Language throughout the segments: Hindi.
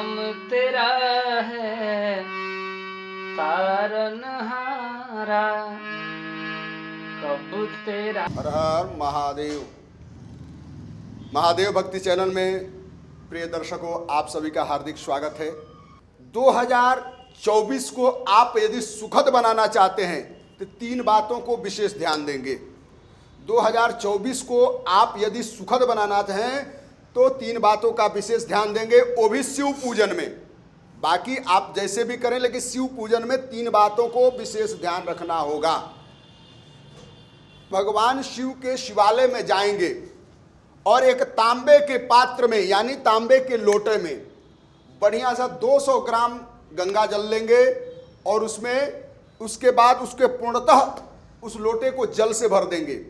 नाम तेरा है तारनहारा, कब तेरा। हर हर महादेव। महादेव भक्ति चैनल में प्रिय दर्शकों, आप सभी का हार्दिक स्वागत है। 2024 को आप यदि सुखद बनाना चाहते हैं तो तीन बातों को विशेष ध्यान देंगे। 2024 को आप यदि सुखद बनाना चाहें तो तीन बातों का विशेष ध्यान देंगे, वो भी शिव पूजन में। बाकी आप जैसे भी करें, लेकिन शिव पूजन में तीन बातों को विशेष ध्यान रखना होगा। भगवान शिव के शिवालय में जाएंगे और एक तांबे के पात्र में यानी तांबे के लोटे में बढ़िया सा 200 ग्राम गंगा जल लेंगे और उसके बाद उसके पूर्णतः उस लोटे को जल से भर देंगे।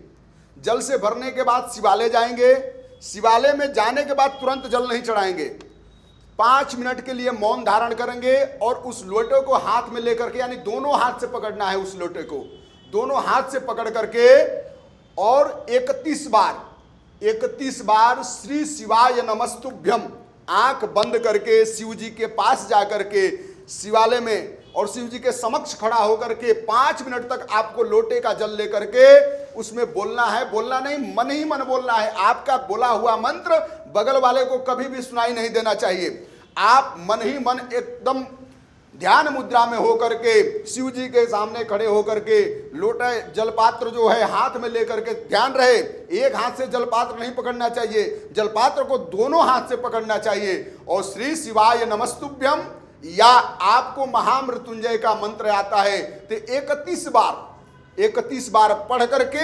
जल से भरने के बाद शिवालय जाएंगे। शिवालय में जाने के बाद तुरंत जल नहीं चढ़ाएंगे, 5 मिनट के लिए मौन धारण करेंगे और उस लोटे को हाथ में लेकर के, यानी दोनों हाथ से पकड़ना है उस लोटे को, दोनों हाथ से पकड़ करके और 31 बार श्री शिवाय नमस्तुभ्यम आंख बंद करके शिव जी के पास जाकर के शिवालय में और शिव जी के समक्ष खड़ा होकर के 5 मिनट तक आपको लोटे का जल लेकर के उसमें बोलना है। बोलना नहीं, मन ही मन बोलना है। आपका बोला हुआ मंत्र बगल वाले को कभी भी सुनाई नहीं देना चाहिए। आप मन ही मन एकदम ध्यान मुद्रा में होकर के शिव जी के सामने खड़े होकर के लोटा जलपात्र जो है हाथ में लेकर के ध्यान रहे। एक हाथ से जलपात्र नहीं पकड़ना चाहिए, जलपात्र को दोनों हाथ से पकड़ना चाहिए और श्री शिवाय नमस्तुभ्यम या आपको महामृत्युंजय का मंत्र आता है तो 31 बार पढ़ करके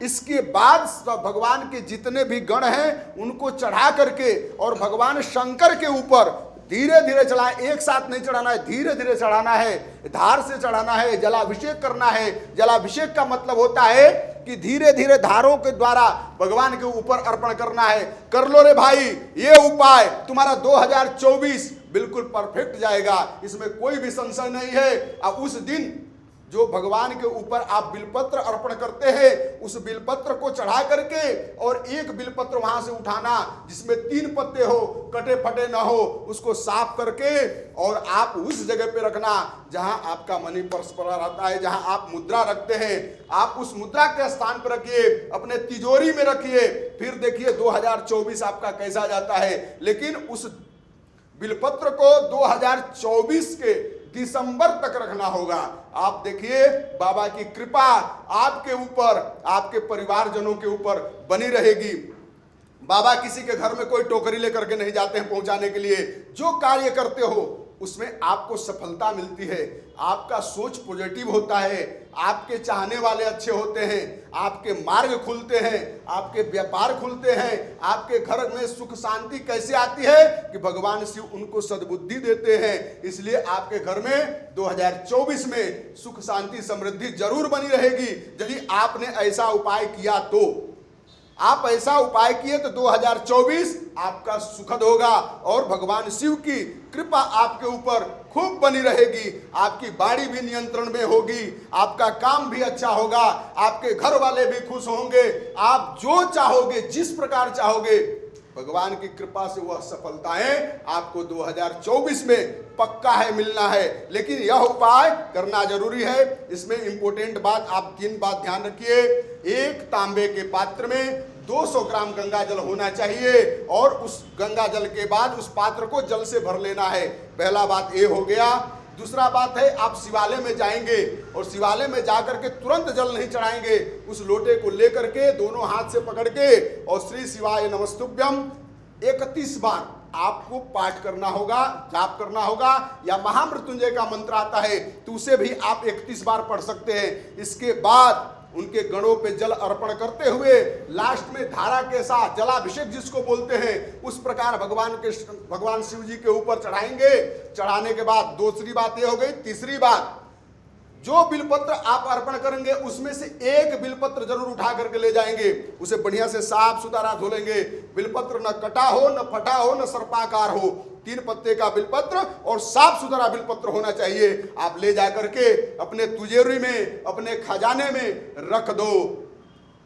इसके बाद भगवान के जितने भी गण हैं उनको चढ़ा करके और भगवान शंकर के ऊपर धीरे धीरे चढ़ाएं। एक साथ नहीं चढ़ाना है, धीरे धीरे चढ़ाना है, धार से चढ़ाना है, जलाभिषेक करना है। जलाभिषेक का मतलब होता है कि धीरे धीरे धारों के द्वारा भगवान के ऊपर अर्पण करना है। कर लो रे भाई, ये उपाय तुम्हारा 2024 बिल्कुल परफेक्ट जाएगा, इसमें कोई भी संशय नहीं है। अब उस दिन जो भगवान के ऊपर आप बिलपत्र अर्पण करते हैं उस बिलपत्र को चढ़ा करके और एक बिलपत्र वहां से उठाना जिसमें 3 पत्ते हो, कटे फटे ना हो, उसको साफ करके और आप उस जगह पे रखना जहां आपका मनी पर्स पड़ा रहता है, जहां आप मुद्रा रखते हैं। आप उस मुद्रा के स्थान पर रखिए, अपने तिजोरी में रखिए। फिर देखिए 2024 आपका कैसा जाता है। लेकिन उस बिलपत्र को 2024 के दिसंबर तक रखना होगा। आप देखिए बाबा की कृपा आपके ऊपर, आपके परिवारजनों के ऊपर बनी रहेगी। बाबा किसी के घर में कोई टोकरी लेकर के नहीं जाते हैं पहुंचाने के लिए। जो कार्य करते हो उसमें आपको सफलता मिलती है, आपका सोच पॉजिटिव होता है, आपके चाहने वाले अच्छे होते हैं, आपके मार्ग खुलते हैं, आपके व्यापार खुलते हैं। आपके घर में सुख शांति कैसे आती है कि भगवान शिव उनको सद्बुद्धि देते हैं। इसलिए आपके घर में 2024 में सुख शांति समृद्धि जरूर बनी रहेगी यदि आपने ऐसा उपाय किया तो। आप ऐसा उपाय किए तो 2024 आपका सुखद होगा और भगवान शिव की कृपा आपके ऊपर खूब बनी रहेगी। आपकी वाणी भी नियंत्रण में होगी, आपका काम भी अच्छा होगा, आपके घर वाले भी खुश होंगे। आप जो चाहोगे, जिस प्रकार चाहोगे, भगवान की कृपा से वह सफलताएं आपको 2024 में पक्का है मिलना है। लेकिन यह उपाय करना जरूरी है। इसमें इंपॉर्टेंट बात, आप 3 बात ध्यान रखिए। एक तांबे के पात्र में 200 ग्राम गंगा जल होना चाहिए और उस गंगा जल के बाद उस पात्र को जल से भर लेना है। पहला बात ये हो गया। दूसरा बात है, आप शिवालय में जाएंगे और शिवालय में जाकर के तुरंत जल नहीं चढ़ाएंगे। उस लोटे को लेकर के दोनों हाथ से पकड़ के और श्री शिवाय नमस्तुभ्यम 31 बार आपको पाठ करना होगा, जाप करना होगा। या महामृत्युंजय का मंत्र आता है तो उसे भी आप 31 बार पढ़ सकते हैं। इसके बाद उनके गणों पे जल अर्पण करते हुए लास्ट में धारा के साथ जलाभिषेक जिसको बोलते हैं उस प्रकार भगवान शिव जी के ऊपर चढ़ाएंगे। चढ़ाने के बाद दूसरी बात ये हो गई। तीसरी बात, जो बिलपत्र आप अर्पण करेंगे उसमें से एक बिलपत्र जरूर उठा करके ले जाएंगे। उसे बढ़िया से साफ सुथरा धो लेंगे। बिलपत्र न कटा हो, न फटा हो, न सर्पाकार हो। 3 पत्ते का बिलपत्र और साफ सुथरा बिलपत्र होना चाहिए। आप ले जाकर के अपने तिजोरी में, अपने खजाने में रख दो।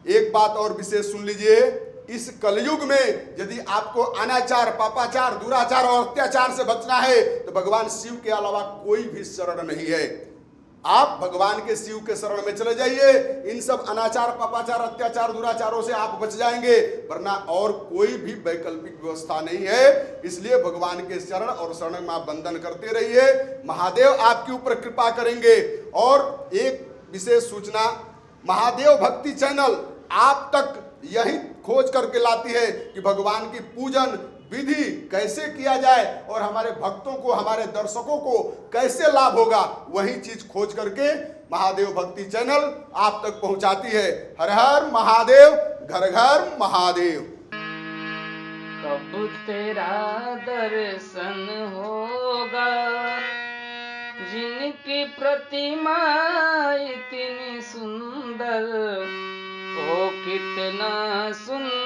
एक बात और विशेष सुन लीजिए, इस कलयुग में यदि आपको अनाचार, पापाचार, दुराचार और अत्याचार से बचना है तो भगवान शिव के अलावा कोई भी शरण नहीं है। आप भगवान के शिव के शरण में चले जाइए, इन सब अनाचार, पापाचार, अत्याचार, दुराचारों से आप बच जाएंगे, वरना और कोई भी वैकल्पिक व्यवस्था नहीं है। इसलिए भगवान के शरण और शरण में आप बंधन करते रहिए, महादेव आपके ऊपर कृपा करेंगे। और एक विशेष सूचना, महादेव भक्ति चैनल आप तक यही खोज करके लाती है कि भगवान की पूजन विधि कैसे किया जाए और हमारे भक्तों को, हमारे दर्शकों को कैसे लाभ होगा, वही चीज खोज करके महादेव भक्ति चैनल आप तक पहुंचाती है। हर हर महादेव, घर घर महादेव। कब तेरा दर्शन होगा, जिनकी प्रतिमा इतनी सुंदर, ओ कितना सुंदर